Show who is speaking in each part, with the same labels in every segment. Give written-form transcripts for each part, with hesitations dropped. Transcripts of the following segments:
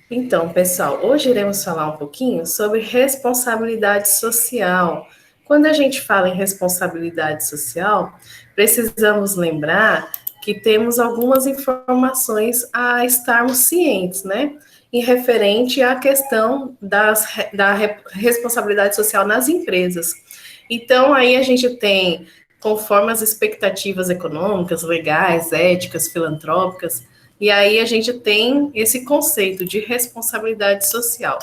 Speaker 1: Então, pessoal, hoje iremos falar um pouquinho sobre responsabilidade social. Quando a gente fala em responsabilidade social, precisamos lembrar que temos algumas informações a estarmos cientes, né? Em referente à questão da responsabilidade social nas empresas. Então, aí a gente tem, conforme as expectativas econômicas, legais, éticas, filantrópicas, e aí a gente tem esse conceito de responsabilidade social.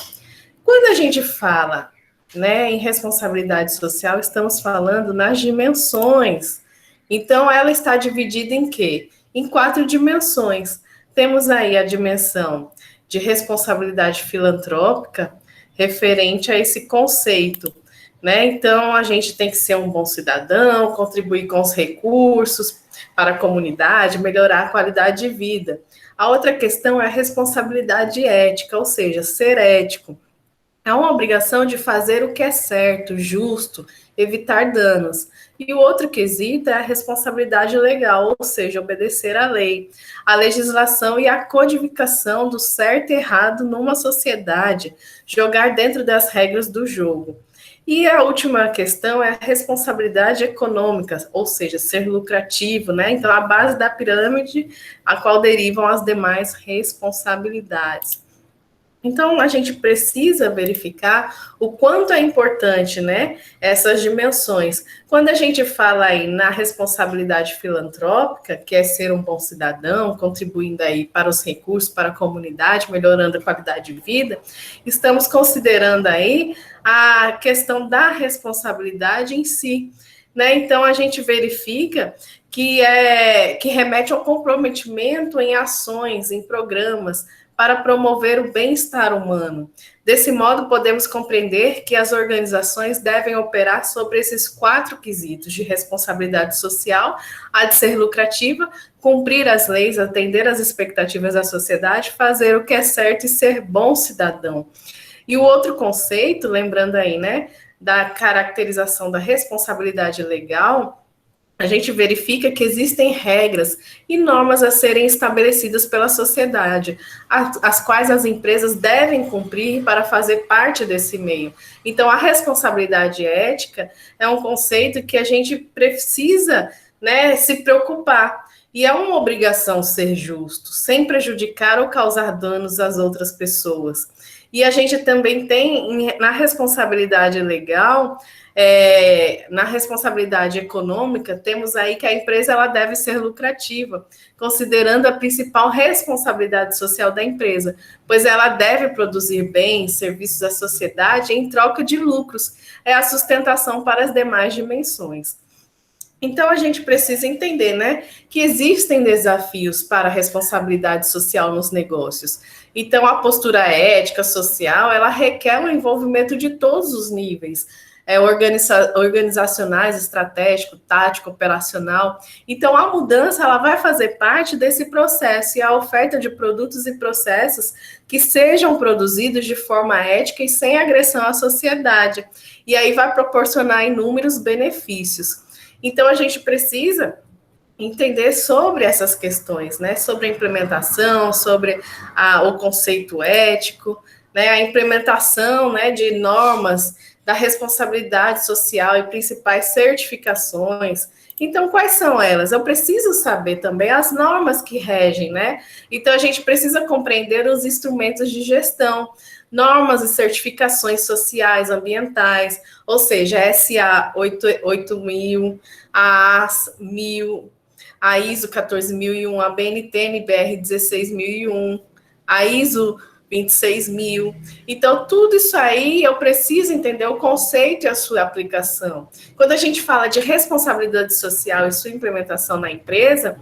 Speaker 1: Quando a gente fala, né, em responsabilidade social, estamos falando nas dimensões. Então, ela está dividida em quê? Em 4 dimensões. Temos aí a dimensão de responsabilidade filantrópica, referente a esse conceito, né? Então, a gente tem que ser um bom cidadão, contribuir com os recursos para a comunidade, melhorar a qualidade de vida. A outra questão é a responsabilidade ética, ou seja, ser ético. É uma obrigação de fazer o que é certo, justo, evitar danos. E o outro quesito é a responsabilidade legal, ou seja, obedecer à lei, a legislação e a codificação do certo e errado numa sociedade, jogar dentro das regras do jogo. E a última questão é a responsabilidade econômica, ou seja, ser lucrativo, né? Então, a base da pirâmide, a qual derivam as demais responsabilidades. Então, a gente precisa verificar o quanto é importante, né, essas dimensões. Quando a gente fala aí na responsabilidade filantrópica, que é ser um bom cidadão, contribuindo aí para os recursos, para a comunidade, melhorando a qualidade de vida, estamos considerando aí a questão da responsabilidade em si, né? Então, a gente verifica que remete ao comprometimento em ações, em programas, para promover o bem-estar humano. Desse modo, podemos compreender que as organizações devem operar sobre esses 4 quesitos de responsabilidade social, a de ser lucrativa, cumprir as leis, atender às expectativas da sociedade, fazer o que é certo e ser bom cidadão. E o outro conceito, lembrando aí, né, da caracterização da responsabilidade legal, a gente verifica que existem regras e normas a serem estabelecidas pela sociedade, as quais as empresas devem cumprir para fazer parte desse meio. Então, a responsabilidade ética é um conceito que a gente precisa, né, se preocupar. E é uma obrigação ser justo, sem prejudicar ou causar danos às outras pessoas. E a gente também tem, na responsabilidade legal, na responsabilidade econômica, temos aí que a empresa ela deve ser lucrativa, considerando a principal responsabilidade social da empresa, pois ela deve produzir bens, serviços à sociedade em troca de lucros. É a sustentação para as demais dimensões. Então, a gente precisa entender, né, que existem desafios para a responsabilidade social nos negócios. Então, a postura ética, social, ela requer o envolvimento de todos os níveis, organizacionais, estratégico, tático, operacional. Então, a mudança, ela vai fazer parte desse processo e a oferta de produtos e processos que sejam produzidos de forma ética e sem agressão à sociedade. E aí vai proporcionar inúmeros benefícios. Então, a gente precisa entender sobre essas questões, né? Sobre a implementação, sobre o conceito ético, né? A implementação, né, de normas da responsabilidade social e principais certificações. Então, quais são elas? Eu preciso saber também as normas que regem, né? Então, a gente precisa compreender os instrumentos de gestão, normas e certificações sociais, ambientais, ou seja, a SA 8000, a AS 1000, a ISO 14001, a BNT NBR 16001, a ISO 26.000. Então, tudo isso aí eu preciso entender o conceito e a sua aplicação. Quando a gente fala de responsabilidade social e sua implementação na empresa,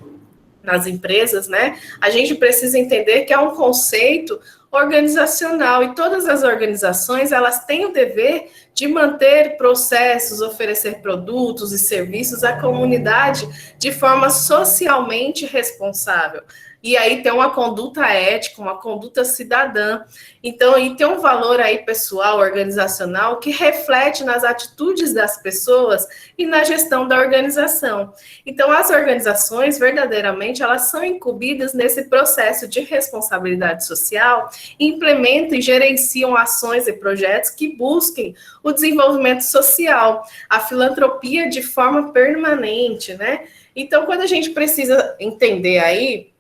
Speaker 1: nas empresas, né, a gente precisa entender que é um conceito organizacional e todas as organizações, elas têm o dever de manter processos, oferecer produtos e serviços à comunidade de forma socialmente responsável. E aí tem uma conduta ética, uma conduta cidadã. Então, e tem um valor aí pessoal, organizacional, que reflete nas atitudes das pessoas e na gestão da organização. Então, as organizações, verdadeiramente, elas são incumbidas nesse processo de responsabilidade social, implementam e gerenciam ações e projetos que busquem o desenvolvimento social, a filantropia de forma permanente, né? Então, quando a gente precisa entender aí,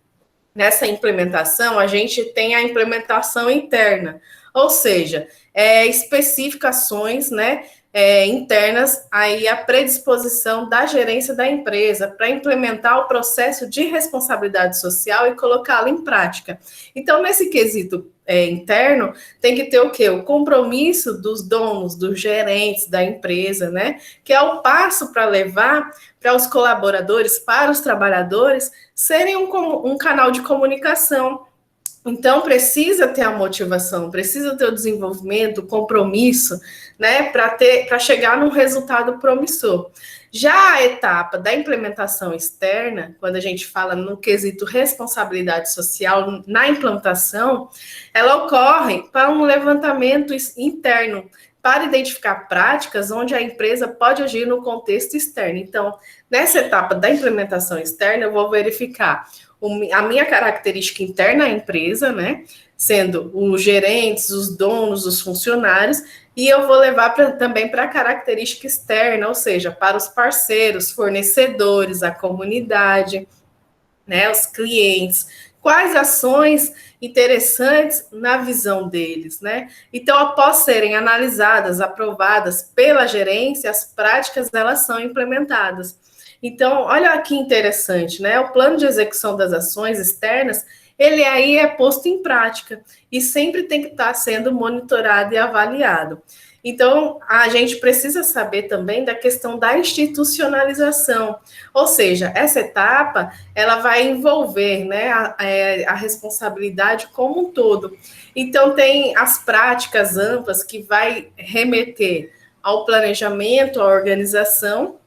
Speaker 1: nessa implementação, a gente tem a implementação interna, ou seja, especificações, né, internas, aí a predisposição da gerência da empresa para implementar o processo de responsabilidade social e colocá-lo em prática. Então, nesse quesito interno, tem que ter o quê? O compromisso dos donos, dos gerentes da empresa, né? Que é o passo para levar para os colaboradores, para os trabalhadores, serem um canal de comunicação. Então, precisa ter a motivação, precisa ter o desenvolvimento, o compromisso, né, para chegar num resultado promissor. Já a etapa da implementação externa, quando a gente fala no quesito responsabilidade social na implantação, ela ocorre para um levantamento interno, para identificar práticas onde a empresa pode agir no contexto externo. Então, nessa etapa da implementação externa, eu vou verificar a minha característica interna à empresa, né? Sendo os gerentes, os donos, os funcionários, e eu vou levar também para a característica externa, ou seja, para os parceiros, fornecedores, a comunidade, né? Os clientes. Quais ações interessantes na visão deles, né? Então, após serem analisadas, aprovadas pela gerência, as práticas elas são implementadas. Então, olha que interessante, né? O plano de execução das ações externas, ele aí é posto em prática e sempre tem que estar sendo monitorado e avaliado. Então, a gente precisa saber também da questão da institucionalização, ou seja, essa etapa, ela vai envolver, né, a responsabilidade como um todo. Então, tem as práticas amplas que vai remeter ao planejamento, à organização.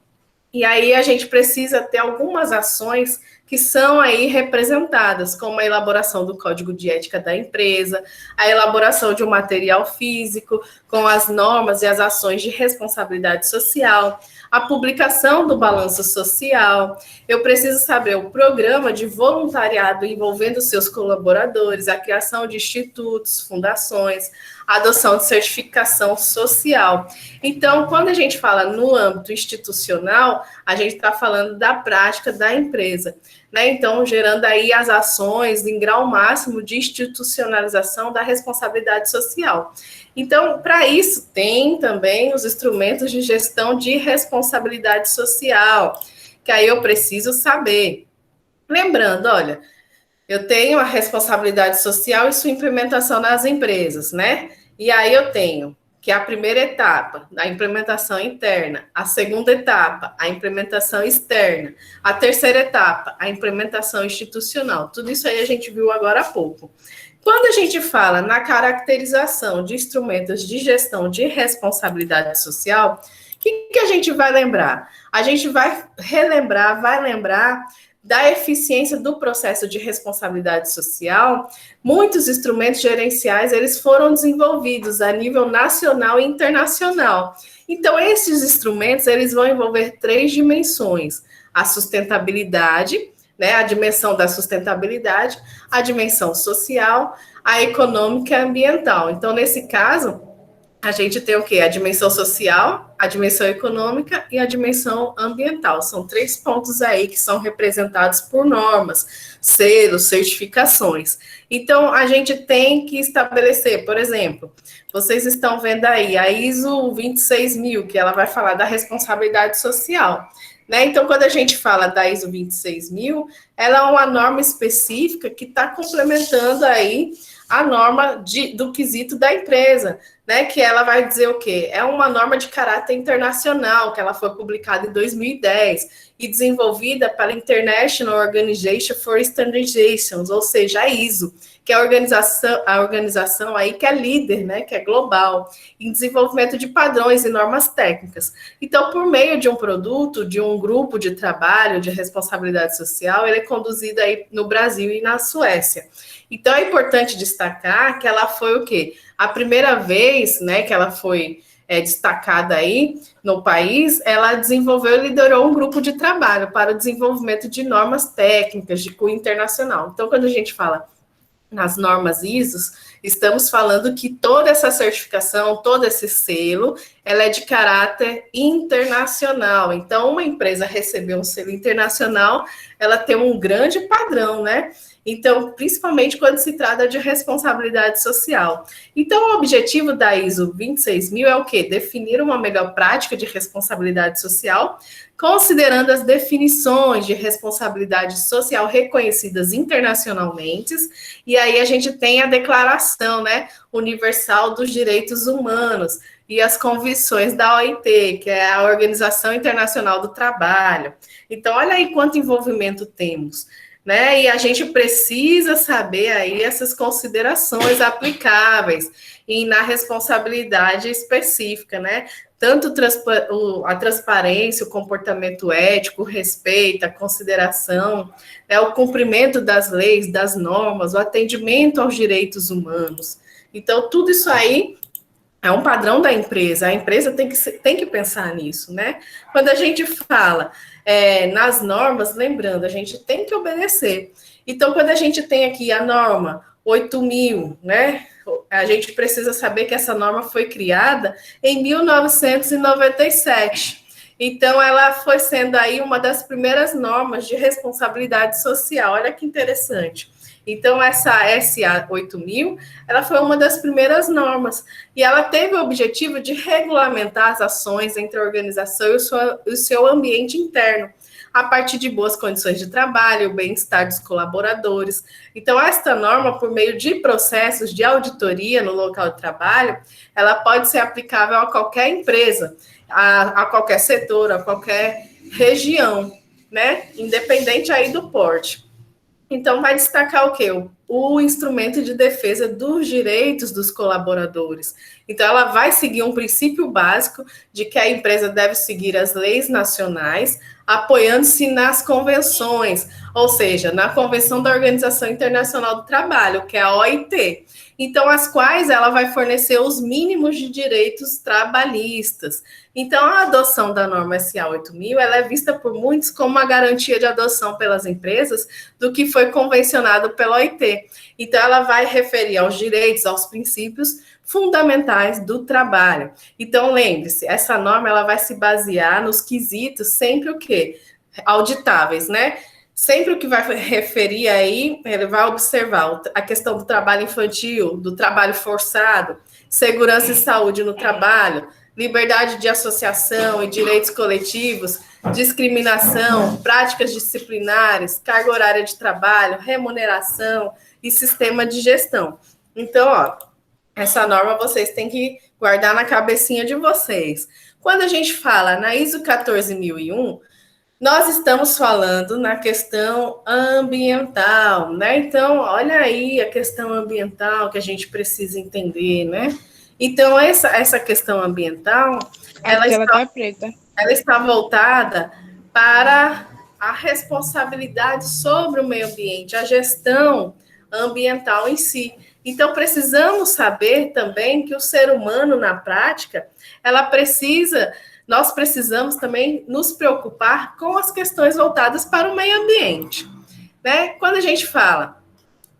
Speaker 1: E aí a gente precisa ter algumas ações que são aí representadas, como a elaboração do código de ética da empresa, a elaboração de um material físico com as normas e as ações de responsabilidade social, a publicação do balanço social. Eu preciso saber o programa de voluntariado envolvendo seus colaboradores, a criação de institutos, fundações, a adoção de certificação social. Então, quando a gente fala no âmbito institucional, a gente está falando da prática da empresa, né? Então, gerando aí as ações em grau máximo de institucionalização da responsabilidade social. Então, para isso, tem também os instrumentos de gestão de responsabilidade social, que aí eu preciso saber. Lembrando, olha, eu tenho a responsabilidade social e sua implementação nas empresas, né? E aí eu tenho que a primeira etapa, a implementação interna, a segunda etapa, a implementação externa, a terceira etapa, a implementação institucional. Tudo isso aí a gente viu agora há pouco. Quando a gente fala na caracterização de instrumentos de gestão de responsabilidade social, o que a gente vai lembrar? A gente vai relembrar, vai lembrar da eficiência do processo de responsabilidade social. Muitos instrumentos gerenciais, eles foram desenvolvidos a nível nacional e internacional. Então, esses instrumentos, eles vão envolver 3 dimensões: a sustentabilidade, né, a dimensão da sustentabilidade, a dimensão social, a econômica e a ambiental. Então, nesse caso, a gente tem o quê? A dimensão social, a dimensão econômica e a dimensão ambiental. São 3 pontos aí que são representados por normas, selos, certificações. Então, a gente tem que estabelecer, por exemplo, vocês estão vendo aí a ISO 26000, que ela vai falar da responsabilidade social, né? Então, quando a gente fala da ISO 26000, ela é uma norma específica que está complementando aí a norma do quesito da empresa, né? Que ela vai dizer o quê? É uma norma de caráter internacional, que ela foi publicada em 2010 e desenvolvida pela International Organization for Standardizations, ou seja, a ISO, que é a organização aí que é líder, né? Que é global, em desenvolvimento de padrões e normas técnicas. Então, por meio de um produto, de um grupo de trabalho de responsabilidade social, ele é conduzido aí no Brasil e na Suécia. Então, é importante destacar que ela foi o quê? A primeira vez, né, que ela foi destacada aí no país, ela desenvolveu e liderou um grupo de trabalho para o desenvolvimento de normas técnicas de cunho internacional. Então, quando a gente fala nas normas ISO, estamos falando que toda essa certificação, todo esse selo, ela é de caráter internacional. Então, uma empresa receber um selo internacional, ela tem um grande padrão, né? Então, principalmente quando se trata de responsabilidade social. Então, o objetivo da ISO 26000 é o quê? Definir uma melhor prática de responsabilidade social, considerando as definições de responsabilidade social reconhecidas internacionalmente, e aí a gente tem a Declaração, né, Universal dos Direitos Humanos e as convenções da OIT, que é a Organização Internacional do Trabalho. Então, olha aí quanto envolvimento temos, né? E a gente precisa saber aí essas considerações aplicáveis e na responsabilidade específica, né? Tanto a transparência, o comportamento ético, o respeito, a consideração, né, o cumprimento das leis, das normas, o atendimento aos direitos humanos. Então, tudo isso aí é um padrão da empresa. A empresa tem que pensar nisso, né? Quando a gente fala nas normas, lembrando, a gente tem que obedecer. Então, quando a gente tem aqui a norma 8.000, né? A gente precisa saber que essa norma foi criada em 1997. Então, ela foi sendo aí uma das primeiras normas de responsabilidade social. Olha que interessante. Então, essa SA 8000, ela foi uma das primeiras normas, e ela teve o objetivo de regulamentar as ações entre a organização e o seu ambiente interno, a partir de boas condições de trabalho, o bem-estar dos colaboradores. Então, esta norma, por meio de processos de auditoria no local de trabalho, ela pode ser aplicável a qualquer empresa, a qualquer setor, a qualquer região, né? Independente aí do porte. Então, vai destacar o quê? O instrumento de defesa dos direitos dos colaboradores. Então, ela vai seguir um princípio básico de que a empresa deve seguir as leis nacionais, apoiando-se nas convenções, ou seja, na Convenção da Organização Internacional do Trabalho, que é a OIT. Então, as quais ela vai fornecer os mínimos de direitos trabalhistas. Então, a adoção da norma SA 8000, ela é vista por muitos como uma garantia de adoção pelas empresas do que foi convencionado pela OIT. Então, ela vai referir aos direitos, aos princípios fundamentais do trabalho. Então, lembre-se, essa norma ela vai se basear nos quesitos sempre o quê? Auditáveis, né? Sempre o que vai referir aí, ele vai observar a questão do trabalho infantil, do trabalho forçado, segurança e saúde no trabalho, liberdade de associação e direitos coletivos, discriminação, práticas disciplinares, carga horária de trabalho, remuneração e sistema de gestão. Então, ó, essa norma vocês têm que guardar na cabecinha de vocês. Quando a gente fala na ISO 14001, nós estamos falando na questão ambiental, né? Então, olha aí a questão ambiental que a gente precisa entender, né? Então, essa questão ambiental, ela está voltada para a responsabilidade sobre o meio ambiente, a gestão ambiental em si. Então, precisamos saber também que o ser humano, na prática, nós precisamos também nos preocupar com as questões voltadas para o meio ambiente, né? Quando a gente fala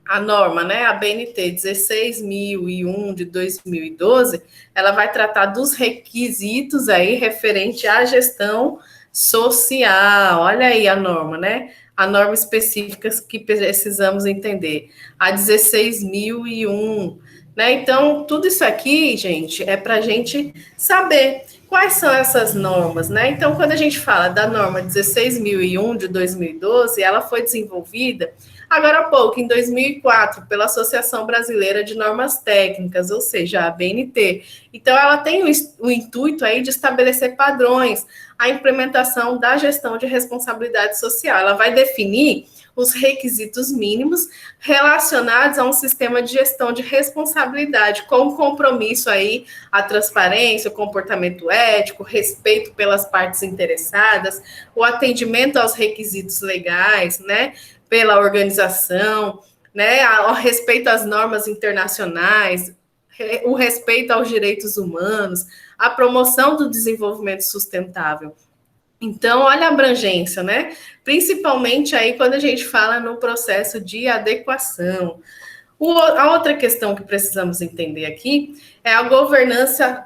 Speaker 1: a norma, né, a BNT 16.001 de 2012, ela vai tratar dos requisitos aí referente à gestão social. Olha aí a norma, né? A norma específica que precisamos entender. A 16.001, né? Então, tudo isso aqui, gente, é para a gente saber quais são essas normas, né? Então, quando a gente fala da norma 16.001 de 2012, ela foi desenvolvida agora há pouco, em 2004, pela Associação Brasileira de Normas Técnicas, ou seja, a ABNT. Então, ela tem o intuito aí de estabelecer padrões, a implementação da gestão de responsabilidade social. Ela vai definir os requisitos mínimos relacionados a um sistema de gestão de responsabilidade, com compromisso aí a transparência, o comportamento ético, respeito pelas partes interessadas, o atendimento aos requisitos legais, né, pela organização, né, ao respeito às normas internacionais, o respeito aos direitos humanos, a promoção do desenvolvimento sustentável. Então, olha a abrangência, né? Principalmente aí quando a gente fala no processo de adequação. A outra questão que precisamos entender aqui é a governança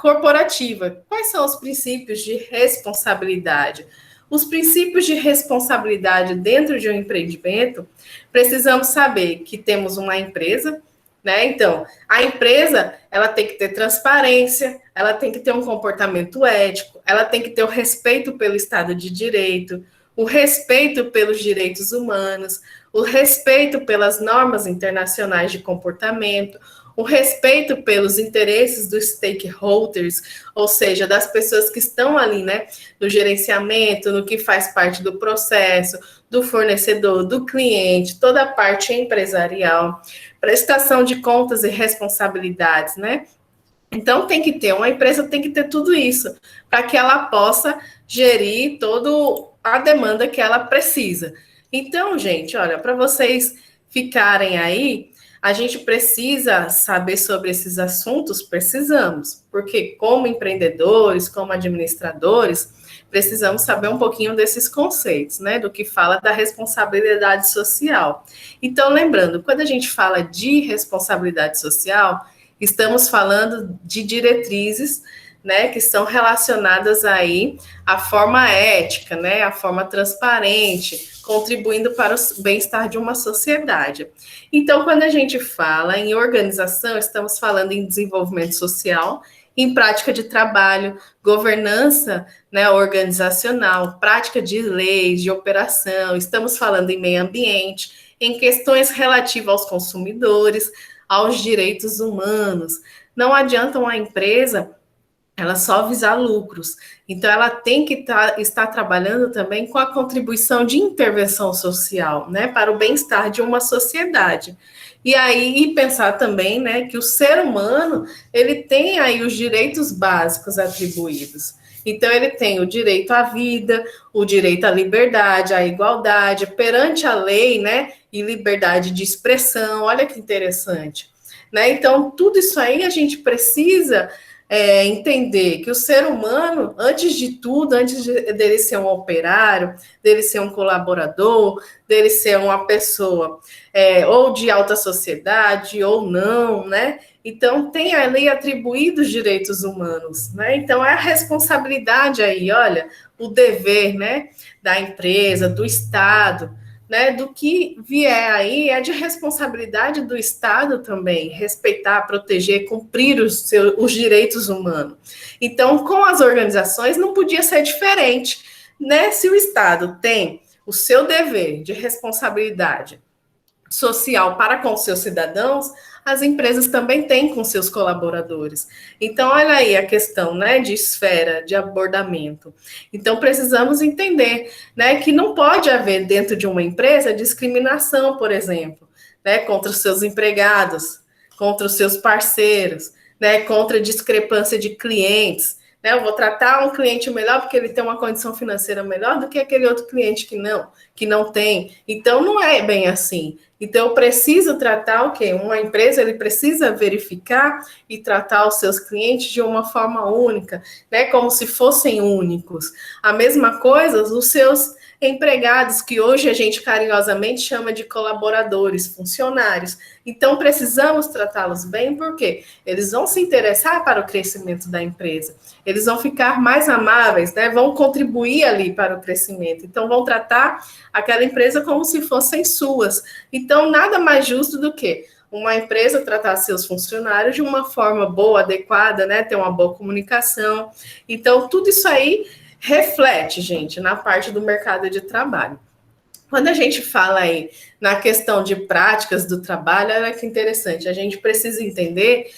Speaker 1: corporativa. Quais são os princípios de responsabilidade? Os princípios de responsabilidade dentro de um empreendimento, precisamos saber que temos uma empresa, né? Então, a empresa, ela tem que ter transparência, ela tem que ter um comportamento ético, ela tem que ter o respeito pelo Estado de Direito, o respeito pelos direitos humanos, o respeito pelas normas internacionais de comportamento, o respeito pelos interesses dos stakeholders, ou seja, das pessoas que estão ali, né, no gerenciamento, no que faz parte do processo, do fornecedor, do cliente, toda a parte empresarial, prestação de contas e responsabilidades, né? Então tem que ter, uma empresa tem que ter tudo isso para que ela possa gerir toda a demanda que ela precisa. Então, gente, olha, para vocês ficarem aí, a gente precisa saber sobre esses assuntos, precisamos, porque como empreendedores, como administradores, precisamos saber um pouquinho desses conceitos, né, do que fala da responsabilidade social. Então, lembrando, quando a gente fala de responsabilidade social, estamos falando de diretrizes, né, que são relacionadas aí à forma ética, né, à forma transparente, contribuindo para o bem-estar de uma sociedade. Então, quando a gente fala em organização, estamos falando em desenvolvimento social, em prática de trabalho, governança, né, organizacional, prática de leis, de operação, estamos falando em meio ambiente, em questões relativas aos consumidores, aos direitos humanos. Não adianta uma empresa ela só visar lucros. Então, ela tem que estar trabalhando também com a contribuição de intervenção social, né, para o bem-estar de uma sociedade. E aí, e pensar também, né, que o ser humano, ele tem aí os direitos básicos atribuídos. Então, ele tem o direito à vida, o direito à liberdade, à igualdade, perante a lei, né, e liberdade de expressão. Olha que interessante, né? Então, tudo isso aí a gente precisa entender que o ser humano, antes de tudo, dele ser um operário, dele ser um colaborador, dele ser uma pessoa ou de alta sociedade ou não, né? Então, tem ali atribuídos direitos humanos, né? Então, é a responsabilidade aí, olha, o dever, né, da empresa, do Estado, né, do que vier aí é de responsabilidade do Estado também, respeitar, proteger, cumprir os direitos humanos. Então, com as organizações não podia ser diferente, né? Se o Estado tem o seu dever de responsabilidade social para com seus cidadãos, as empresas também têm com seus colaboradores. Então, olha aí a questão, né, de esfera, de abordamento. Então, precisamos entender, né, que não pode haver dentro de uma empresa discriminação, por exemplo, né, contra os seus empregados, contra os seus parceiros, né, contra discrepância de clientes. Né, eu vou tratar um cliente melhor porque ele tem uma condição financeira melhor do que aquele outro cliente que não tem. Então, não é bem assim. Então, eu preciso tratar o quê? Uma empresa, ele precisa verificar e tratar os seus clientes de uma forma única, né? Como se fossem únicos. A mesma coisa, os seus empregados, que hoje a gente carinhosamente chama de colaboradores, funcionários. Então, precisamos tratá-los bem, porque eles vão se interessar para o crescimento da empresa. Eles vão ficar mais amáveis, né? Vão contribuir ali para o crescimento. Então, vão tratar aquela empresa como se fossem suas. Então, nada mais justo do que uma empresa tratar seus funcionários de uma forma boa, adequada, né? Ter uma boa comunicação. Então, tudo isso aí reflete, gente, na parte do mercado de trabalho. Quando a gente fala aí na questão de práticas do trabalho, olha que interessante, a gente precisa entender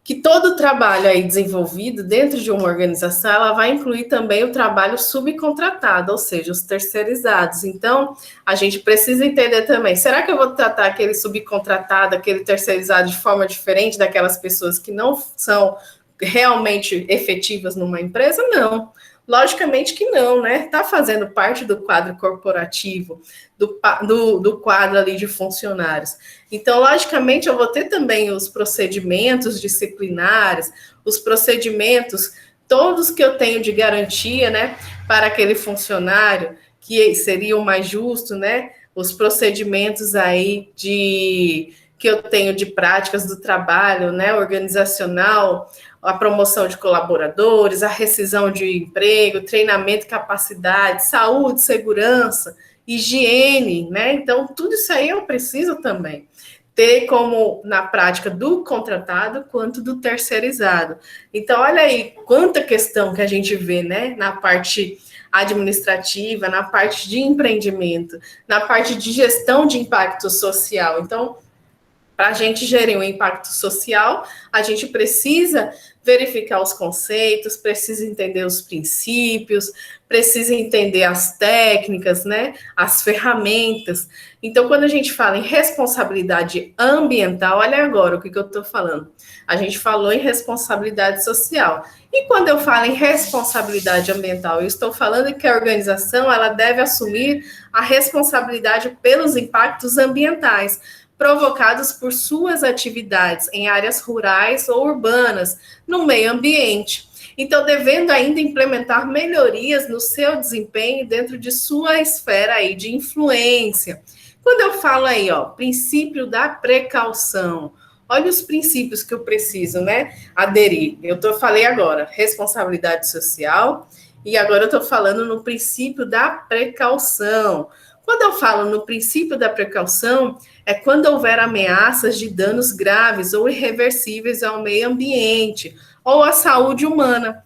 Speaker 1: que todo o trabalho aí desenvolvido dentro de uma organização, ela vai incluir também o trabalho subcontratado, ou seja, os terceirizados. Então, a gente precisa entender também, será que eu vou tratar aquele subcontratado, aquele terceirizado de forma diferente daquelas pessoas que não são realmente efetivas numa empresa? Não. Logicamente que não, né? Está fazendo parte do quadro corporativo, do quadro ali de funcionários. Então, logicamente, eu vou ter também os procedimentos disciplinares, os procedimentos, todos que eu tenho de garantia, né, para aquele funcionário, que seria o mais justo, né? Os procedimentos aí que eu tenho de práticas do trabalho, né, organizacional, a promoção de colaboradores, a rescisão de emprego, treinamento, capacidade, saúde, segurança, higiene, né? Então, tudo isso aí eu preciso também ter como na prática do contratado quanto do terceirizado. Então, olha aí quanta questão que a gente vê, né, na parte administrativa, na parte de empreendimento, na parte de gestão de impacto social. Então, para a gente gerir um impacto social, a gente precisa verificar os conceitos, precisa entender os princípios, precisa entender as técnicas, né, as ferramentas. Então, quando a gente fala em responsabilidade ambiental, olha agora o que eu estou falando. A gente falou em responsabilidade social. E quando eu falo em responsabilidade ambiental, eu estou falando que a organização ela deve assumir a responsabilidade pelos impactos ambientais provocados por suas atividades em áreas rurais ou urbanas, no meio ambiente. Então, devendo ainda implementar melhorias no seu desempenho dentro de sua esfera aí de influência. Quando eu falo aí, ó, princípio da precaução, olha os princípios que eu preciso, né, aderir. Falei agora, responsabilidade social, e agora eu estou falando no princípio da precaução. Quando eu falo no princípio da precaução, é quando houver ameaças de danos graves ou irreversíveis ao meio ambiente ou à saúde humana.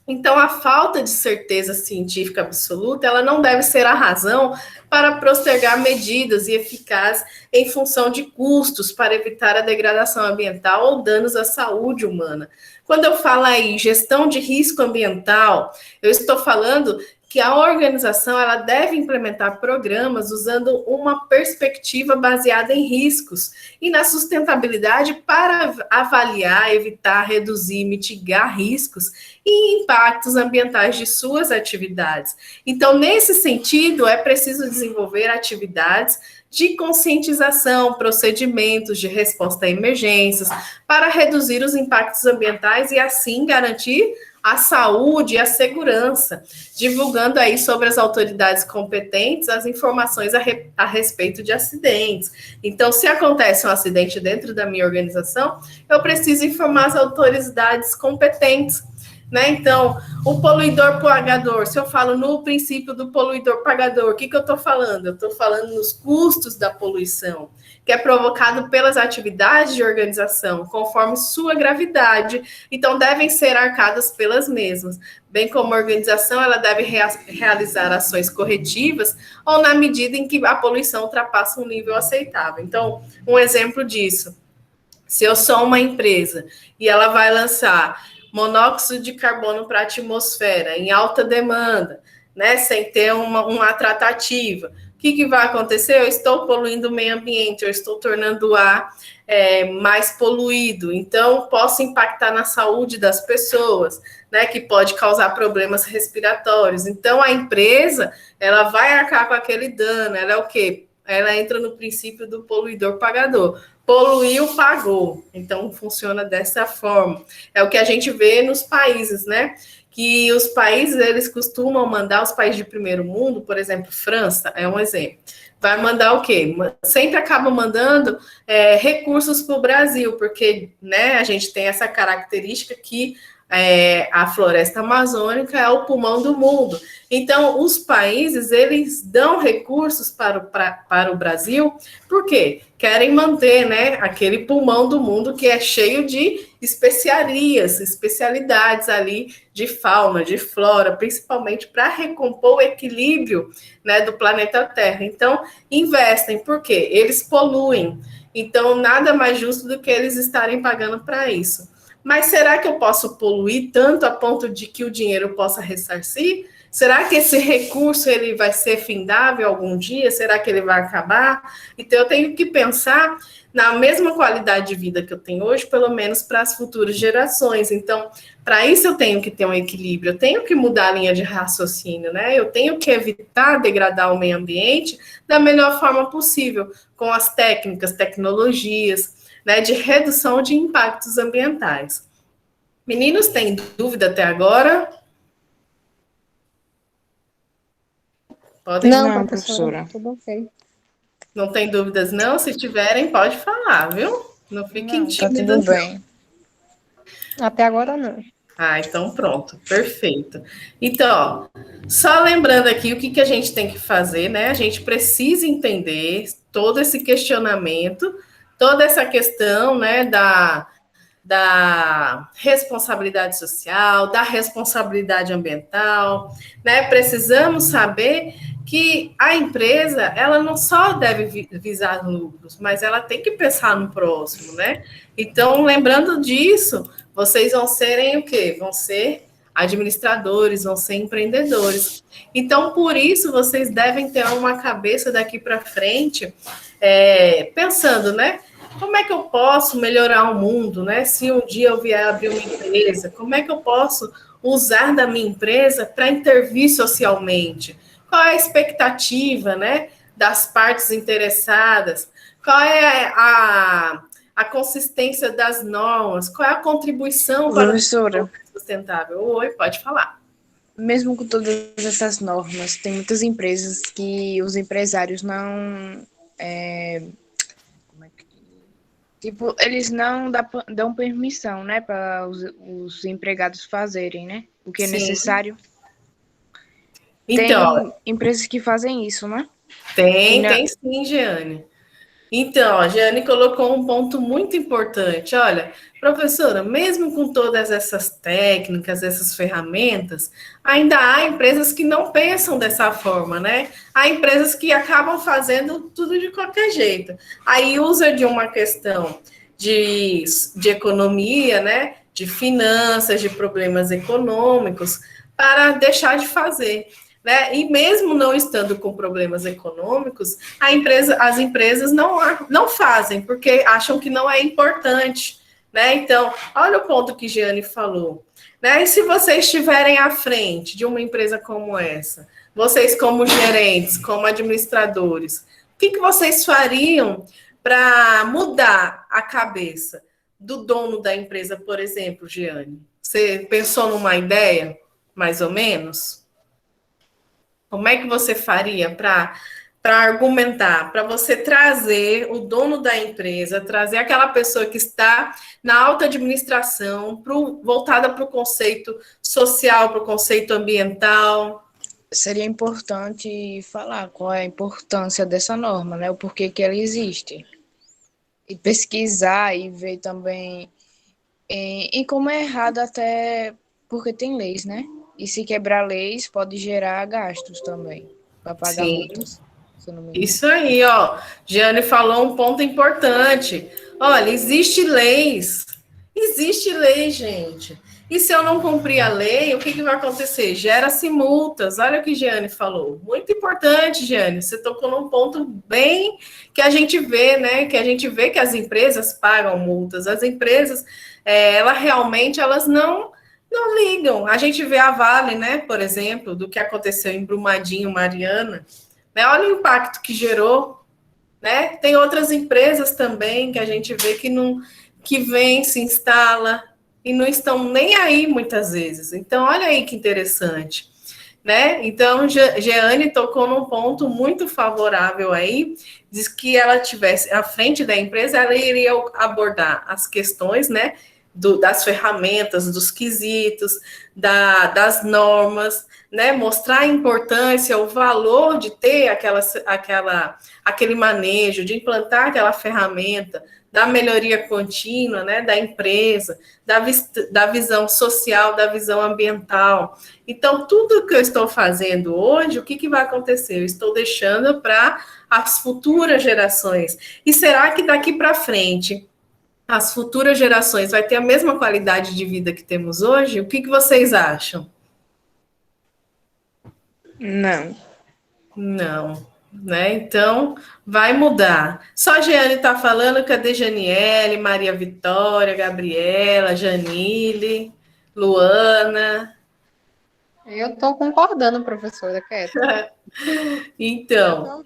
Speaker 1: Então, a falta de certeza científica absoluta, ela não deve ser a razão para postergar medidas e eficazes em função de custos para evitar a degradação ambiental ou danos à saúde humana. Quando eu falo aí gestão de risco ambiental, eu estou falando que a organização ela deve implementar programas usando uma perspectiva baseada em riscos e na sustentabilidade para avaliar, evitar, reduzir, mitigar riscos e impactos ambientais de suas atividades. Então, nesse sentido, é preciso desenvolver atividades de conscientização, procedimentos de resposta a emergências para reduzir os impactos ambientais e assim garantir a saúde e a segurança, divulgando aí sobre as autoridades competentes as informações a respeito de acidentes. Então, se acontece um acidente dentro da minha organização, eu preciso informar as autoridades competentes, né? Então, o poluidor pagador, se eu falo no princípio do poluidor pagador, o que eu estou falando? Eu estou falando nos custos da poluição, que é provocado pelas atividades de organização, conforme sua gravidade, então devem ser arcadas pelas mesmas, bem como a organização ela deve realizar ações corretivas ou na medida em que a poluição ultrapassa um nível aceitável. Então, um exemplo disso, se eu sou uma empresa e ela vai lançar monóxido de carbono para a atmosfera em alta demanda, né, sem ter uma tratativa, o que vai acontecer? Eu estou poluindo o meio ambiente, eu estou tornando o ar mais poluído, então posso impactar na saúde das pessoas, né, que pode causar problemas respiratórios. Então a empresa ela vai arcar com aquele dano, ela é o quê? Ela entra no princípio do poluidor pagador. Poluiu, pagou. Então, funciona dessa forma. É o que a gente vê nos países, né? Que os países, eles costumam mandar, os países de primeiro mundo, por exemplo, França, é um exemplo. Vai mandar o quê? Sempre acaba mandando recursos para o Brasil, porque né, a gente tem essa característica que a floresta amazônica é o pulmão do mundo. Então, os países, eles dão recursos para o Brasil, por quê? Querem manter, né, aquele pulmão do mundo que é cheio de especiarias, especialidades ali de fauna, de flora, principalmente para recompor o equilíbrio, né, do planeta Terra. Então, investem, por quê? Eles poluem. Então, nada mais justo do que eles estarem pagando para isso. Mas será que eu posso poluir tanto a ponto de que o dinheiro possa ressarcir? Será que esse recurso ele vai ser findável algum dia? Será que ele vai acabar? Então eu tenho que pensar na mesma qualidade de vida que eu tenho hoje, pelo menos para as futuras gerações. Então, para isso eu tenho que ter um equilíbrio, eu tenho que mudar a linha de raciocínio, né? Eu tenho que evitar degradar o meio ambiente da melhor forma possível, com as técnicas, tecnologias, né, de redução de impactos ambientais. Meninos, têm dúvida até agora? Podem
Speaker 2: Não,
Speaker 3: Não,
Speaker 2: professora,
Speaker 3: professora.
Speaker 2: tudo ok.
Speaker 1: Não tem dúvidas, não? Se tiverem, pode falar, viu? Não fiquem
Speaker 3: Não, tá tudo
Speaker 1: tímidas, não.
Speaker 3: bem.
Speaker 2: Até agora não.
Speaker 1: Ah, então pronto, perfeito. Então, ó, só lembrando aqui o que, que a gente tem que fazer, né? A gente precisa entender todo esse questionamento, toda essa questão, né, da responsabilidade social, da responsabilidade ambiental, né? Precisamos saber que a empresa, ela não só deve visar lucros, mas ela tem que pensar no próximo, né? Então, lembrando disso, vocês vão serem o quê? Vão ser administradores, vão ser empreendedores. Então, por isso, vocês devem ter uma cabeça daqui para frente, pensando, né? Como é que eu posso melhorar o mundo, né? Se um dia eu vier abrir uma empresa, como é que eu posso usar da minha empresa para intervir socialmente? Qual é a expectativa, né, das partes interessadas? Qual é a consistência das normas? Qual é a contribuição para o
Speaker 3: Professora,
Speaker 1: desenvolvimento sustentável? Oi, pode falar.
Speaker 3: mesmo com todas essas normas, tem muitas empresas que os empresários não. Como é que. Tipo, eles não dão permissão, né, para os empregados fazerem, né? O que é
Speaker 1: Sim.
Speaker 3: necessário.
Speaker 1: Então,
Speaker 3: Tem empresas que fazem isso, né? E
Speaker 1: tem,
Speaker 3: não,
Speaker 1: tem sim, Jeane. Então, a Jane colocou um ponto muito importante. Olha, professora, mesmo com todas essas técnicas, essas ferramentas, ainda há empresas que não pensam dessa forma, né? Há empresas que acabam fazendo tudo de qualquer jeito. Aí usa de uma questão de economia, né? De finanças, de problemas econômicos, para deixar de fazer. Né? E mesmo não estando com problemas econômicos, as empresas não fazem, porque acham que não é importante. Né? Então, olha o ponto que Giane falou. Né? E se vocês estiverem à frente de uma empresa como essa, vocês como gerentes, como administradores, o que, que vocês fariam para mudar a cabeça do dono da empresa, por exemplo, Giane? Você pensou numa ideia, mais ou menos? Como é que você faria para argumentar, para você trazer o dono da empresa, trazer aquela pessoa que está na alta administração, voltada para o conceito social, para o conceito ambiental?
Speaker 3: seria importante falar qual é a importância dessa norma, né? O porquê que ela existe. E pesquisar e ver também e como é errado até porque tem leis, né? E se quebrar leis pode gerar gastos também para pagar
Speaker 1: Sim.
Speaker 3: multas, se eu não me engano.
Speaker 1: Isso aí, ó. Giane falou um ponto importante. Olha, existe lei, gente. E se eu não cumprir a lei, o que, que vai acontecer? Gera-se multas. Olha o que Giane falou. Muito importante, Giane. Você tocou num ponto bem que a gente vê, né? Que a gente vê que as empresas pagam multas. As empresas, elas não ligam. A gente vê a Vale, né? Por exemplo, do que aconteceu em Brumadinho, Mariana, né? Olha o impacto que gerou, né? Tem outras empresas também que a gente vê que vem, se instala e não estão nem aí muitas vezes. Então, olha aí que interessante, né? Então, Jeane tocou num ponto muito favorável aí, diz que ela tivesse à frente da empresa, ela iria abordar as questões, né? das ferramentas, dos quesitos, das normas, né? Mostrar a importância, o valor de ter aquele manejo, de implantar aquela ferramenta, da melhoria contínua, né? Da empresa, da visão social, da visão ambiental. Então, tudo que eu estou fazendo hoje, o que vai acontecer? Eu estou deixando para as futuras gerações. E será que daqui para frente as futuras gerações vai ter a mesma qualidade de vida que temos hoje? O que vocês acham?
Speaker 3: Não.
Speaker 1: Não, né? Então, vai mudar. Só a Jeane está falando, cadê Janiele, Maria Vitória, Gabriela, Janile, Luana?
Speaker 2: Eu estou concordando, professora, quieta.
Speaker 1: Então,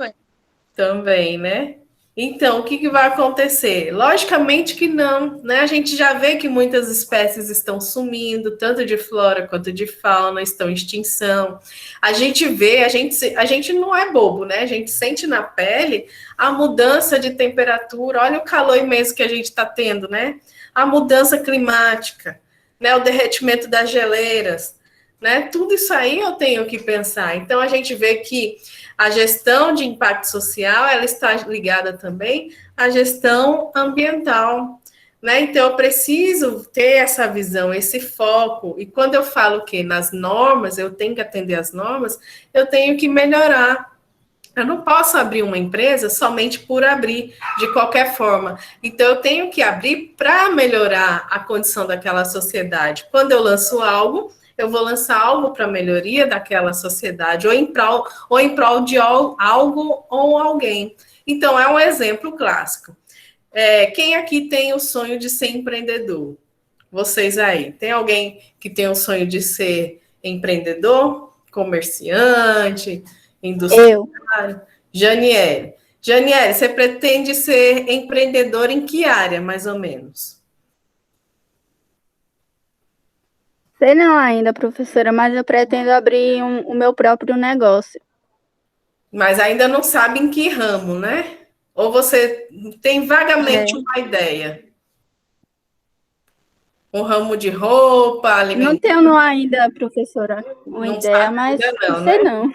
Speaker 1: também, né? Então, o que vai acontecer? Logicamente que não, né? A gente já vê que muitas espécies estão sumindo, tanto de flora quanto de fauna, estão em extinção. A gente vê, a gente não é bobo, né? A gente sente na pele a mudança de temperatura, olha o calor imenso que a gente está tendo, né? A mudança climática, né? O derretimento das geleiras, né? Tudo isso aí eu tenho que pensar. Então, a gente vê que a gestão de impacto social, ela está ligada também à gestão ambiental, né? Então, eu preciso ter essa visão, esse foco. E quando eu falo que nas normas, eu tenho que atender às normas, eu tenho que melhorar. Eu não posso abrir uma empresa somente por abrir, de qualquer forma. Então, eu tenho que abrir para melhorar a condição daquela sociedade. Quando eu lanço algo, eu vou lançar algo para melhoria daquela sociedade, ou em prol de algo ou alguém. Então, é um exemplo clássico. Quem aqui tem o sonho de ser empreendedor? Vocês aí, tem alguém que tem o sonho de ser empreendedor, comerciante, industriário? Janiele. Janiele, você pretende ser empreendedor em que área, mais ou menos?
Speaker 4: Sei não ainda, professora, mas eu pretendo abrir o meu próprio negócio.
Speaker 1: Mas ainda não sabe em que ramo, né? Ou você tem vagamente uma ideia? Um ramo de roupa,
Speaker 4: Não tenho ainda, professora, uma
Speaker 1: não
Speaker 4: ideia,
Speaker 1: sabe
Speaker 4: mas
Speaker 1: ainda
Speaker 4: não
Speaker 1: não,
Speaker 4: sei
Speaker 1: né?
Speaker 4: não.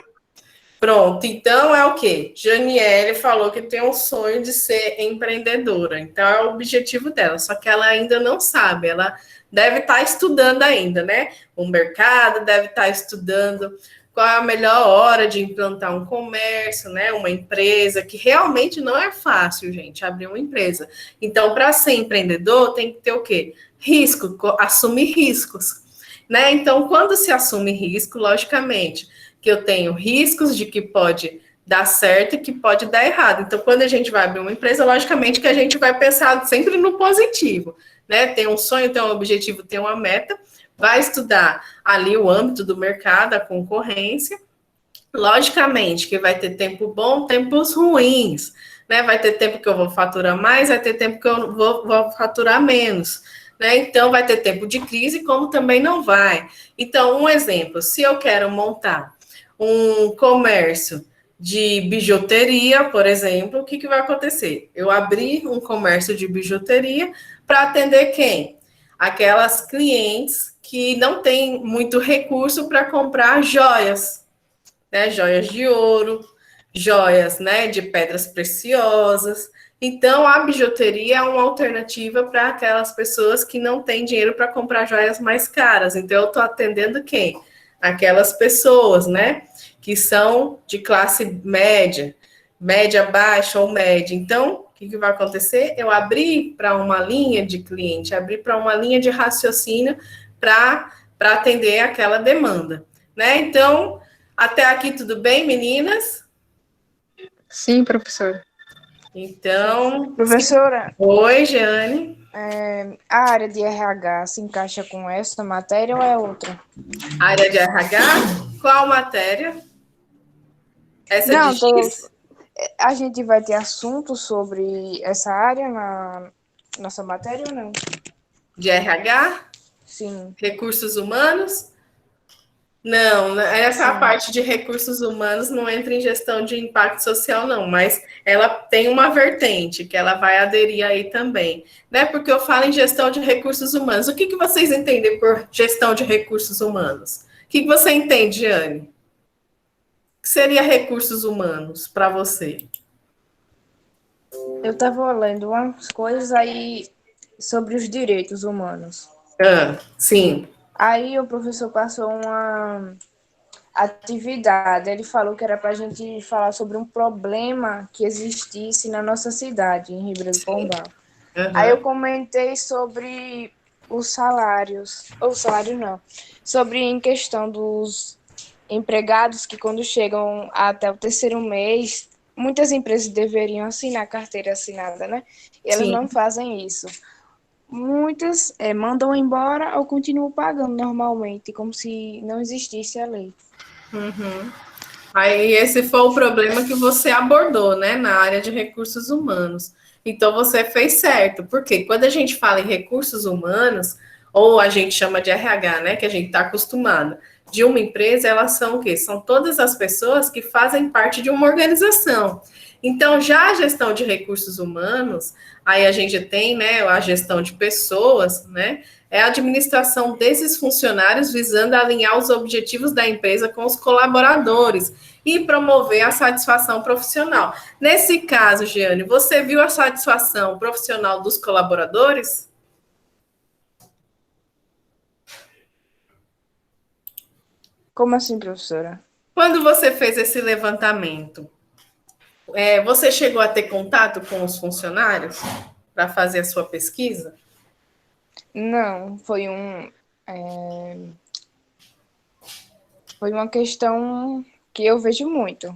Speaker 1: Pronto, então é o quê? Janiele falou que tem um sonho de ser empreendedora, então é o objetivo dela, só que ela ainda não sabe, ela deve estar estudando ainda, né? O mercado deve estar estudando qual é a melhor hora de implantar um comércio, né? Uma empresa, que realmente não é fácil, gente, abrir uma empresa. Então, para ser empreendedor, tem que ter o quê? Risco, assumir riscos, né? Então, quando se assume risco, logicamente que eu tenho riscos de que pode dar certo e que pode dar errado. Então, quando a gente vai abrir uma empresa, logicamente que a gente vai pensar sempre no positivo, né? Tem um sonho, tem um objetivo, tem uma meta, vai estudar ali o âmbito do mercado, a concorrência. Logicamente que vai ter tempo bom, tempos ruins, né? Vai ter tempo que eu vou faturar mais, vai ter tempo que eu vou faturar menos. Né? Então, vai ter tempo de crise, como também não vai. Então, um exemplo: se eu quero montar um comércio de bijuteria, por exemplo, o que vai acontecer? Eu abri um comércio de bijuteria para atender quem? Aquelas clientes que não têm muito recurso para comprar joias, né? Joias de ouro, joias, né, de pedras preciosas. Então, a bijuteria é uma alternativa para aquelas pessoas que não têm dinheiro para comprar joias mais caras. Então, eu estou atendendo quem? Aquelas pessoas, né, que são de classe média, média baixa ou média. Então, o que vai acontecer? Eu abri para uma linha de cliente, abri para uma linha de raciocínio para atender aquela demanda, né? Então, até aqui tudo bem, meninas?
Speaker 2: Sim, professora.
Speaker 1: Então,
Speaker 3: Professora,
Speaker 1: oi, Jeane.
Speaker 3: a área de RH se encaixa com essa matéria ou é outra?
Speaker 1: Área de RH, qual matéria? Essa
Speaker 3: Não,
Speaker 1: de X?
Speaker 3: a gente vai ter assunto sobre essa área na nossa matéria ou não?
Speaker 1: De RH?
Speaker 3: Sim.
Speaker 1: Recursos humanos? Não, essa
Speaker 3: Sim.
Speaker 1: parte de recursos humanos não entra em gestão de impacto social, não, mas ela tem uma vertente que ela vai aderir aí também, né? Porque eu falo em gestão de recursos humanos. O que vocês entendem por gestão de recursos humanos? O que você entende, Anne? O que seria recursos humanos para você?
Speaker 3: Eu estava lendo umas coisas aí sobre os direitos humanos.
Speaker 1: Sim.
Speaker 3: Aí o professor passou uma atividade. Ele falou que era para a gente falar sobre um problema que existisse na nossa cidade, em Ribeirão do Pombal. Aí eu comentei sobre os salários, ou salário não, sobre em questão dos empregados que quando chegam até o terceiro mês, muitas empresas deveriam assinar carteira assinada, né? E elas
Speaker 1: Sim.
Speaker 3: não fazem isso. Muitas mandam embora ou continuam pagando normalmente, como se não existisse a lei.
Speaker 1: Aí esse foi o problema que você abordou, né, na área de recursos humanos. Então você fez certo, porque quando a gente fala em recursos humanos, ou a gente chama de RH, né, que a gente está acostumado, de uma empresa, elas são o quê? São todas as pessoas que fazem parte de uma organização. Então, já a gestão de recursos humanos, aí a gente tem, né, a gestão de pessoas, né, é a administração desses funcionários visando alinhar os objetivos da empresa com os colaboradores e promover a satisfação profissional. Nesse caso, Giane, você viu a satisfação profissional dos colaboradores?
Speaker 3: Como assim, professora?
Speaker 1: Quando você fez esse levantamento, você chegou a ter contato com os funcionários para fazer a sua pesquisa?
Speaker 3: Não, foi uma questão que eu vejo muito.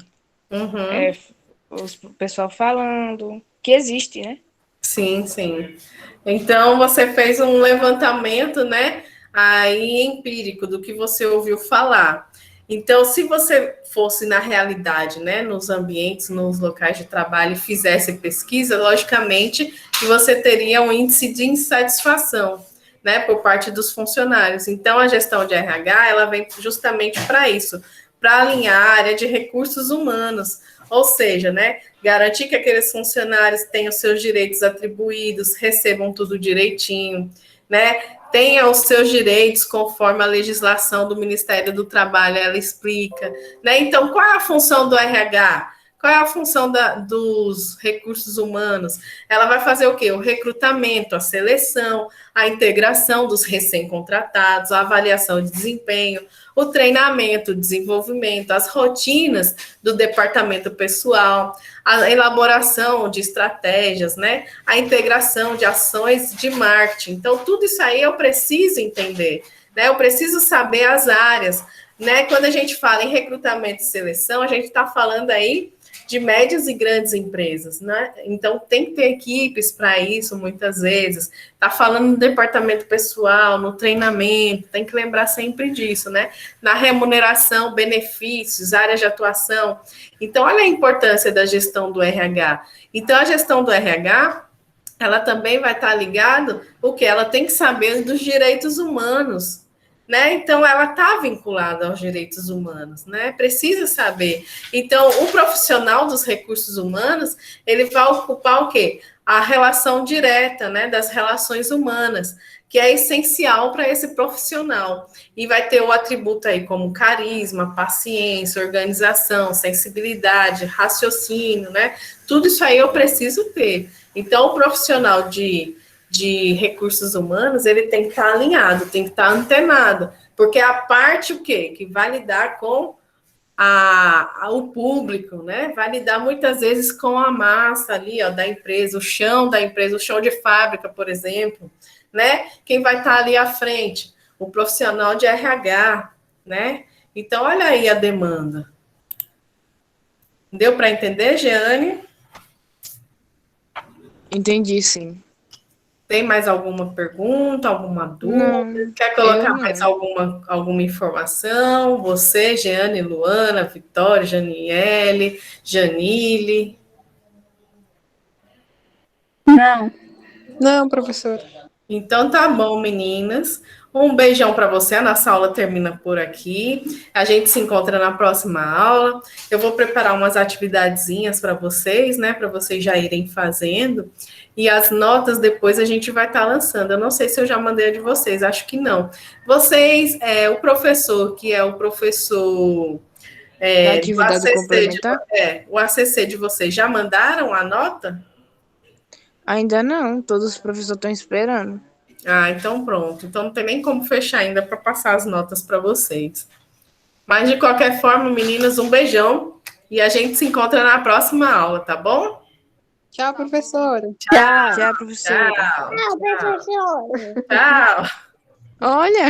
Speaker 3: O pessoal falando que existe, né?
Speaker 1: Sim, sim. Então, você fez um levantamento, né, aí empírico do que você ouviu falar. Então, se você fosse na realidade, né, nos ambientes, nos locais de trabalho e fizesse pesquisa, logicamente que você teria um índice de insatisfação, né, por parte dos funcionários. Então, a gestão de RH, ela vem justamente para isso, para alinhar a área de recursos humanos, ou seja, né, garantir que aqueles funcionários tenham seus direitos atribuídos, recebam tudo direitinho, né, tenham os seus direitos conforme a legislação do Ministério do Trabalho, ela explica, né? Então, qual é a função do RH? Qual é a função dos recursos humanos? Ela vai fazer o quê? O recrutamento, a seleção, a integração dos recém-contratados, a avaliação de desempenho, o treinamento, o desenvolvimento, as rotinas do departamento pessoal, a elaboração de estratégias, né? A integração de ações de marketing. Então, tudo isso aí eu preciso entender, né? Eu preciso saber as áreas, né? Quando a gente fala em recrutamento e seleção, a gente está falando aí de médias e grandes empresas, né? Então tem que ter equipes para isso, muitas vezes. Tá falando no departamento pessoal, no treinamento, tem que lembrar sempre disso, né? Na remuneração, benefícios, áreas de atuação. Então, olha a importância da gestão do RH. Então, a gestão do RH, ela também vai estar ligado o que ela tem que saber dos direitos humanos, né? Então, ela está vinculada aos direitos humanos, né? Precisa saber. Então, o profissional dos recursos humanos, ele vai ocupar o quê? A relação direta, né, das relações humanas, que é essencial para esse profissional. E vai ter o atributo aí como carisma, paciência, organização, sensibilidade, raciocínio, né? Tudo isso aí eu preciso ter. Então, o profissional de recursos humanos, ele tem que estar alinhado, tem que estar antenado, porque é a parte o quê? Que vai lidar com o público, né? Vai lidar muitas vezes com a massa ali, ó, da empresa, o chão da empresa, o chão de fábrica, por exemplo, né? Quem vai estar ali à frente? O profissional de RH, né? Então, olha aí a demanda. Deu para entender, Jeane?
Speaker 3: Entendi, sim.
Speaker 1: Tem mais alguma pergunta, alguma dúvida?
Speaker 3: Não,
Speaker 1: Quer
Speaker 3: eu
Speaker 1: colocar mais
Speaker 3: não.
Speaker 1: alguma informação? Você, Jeane, Luana, Vitória, Janiele, Janile.
Speaker 4: Não.
Speaker 2: Não, professor.
Speaker 1: Então tá bom, meninas. Um beijão para você. A nossa aula termina por aqui. A gente se encontra na próxima aula. Eu vou preparar umas atividadezinhas para vocês, né? Para vocês já irem fazendo. E as notas depois a gente vai estar lançando. Eu não sei se eu já mandei a de vocês, acho que não. Vocês, o professor, que é o professor
Speaker 3: Da atividade complementar?
Speaker 1: O ACC de vocês, já mandaram a nota?
Speaker 3: Ainda não, todos os professores estão esperando.
Speaker 1: Ah, então pronto. Então não tem nem como fechar ainda para passar as notas para vocês. Mas de qualquer forma, meninas, um beijão e a gente se encontra na próxima aula, tá bom?
Speaker 2: Tchau, professora.
Speaker 3: Tchau, professora.
Speaker 1: Tchau.
Speaker 5: Não, professor.
Speaker 1: Tchau.
Speaker 3: Olha!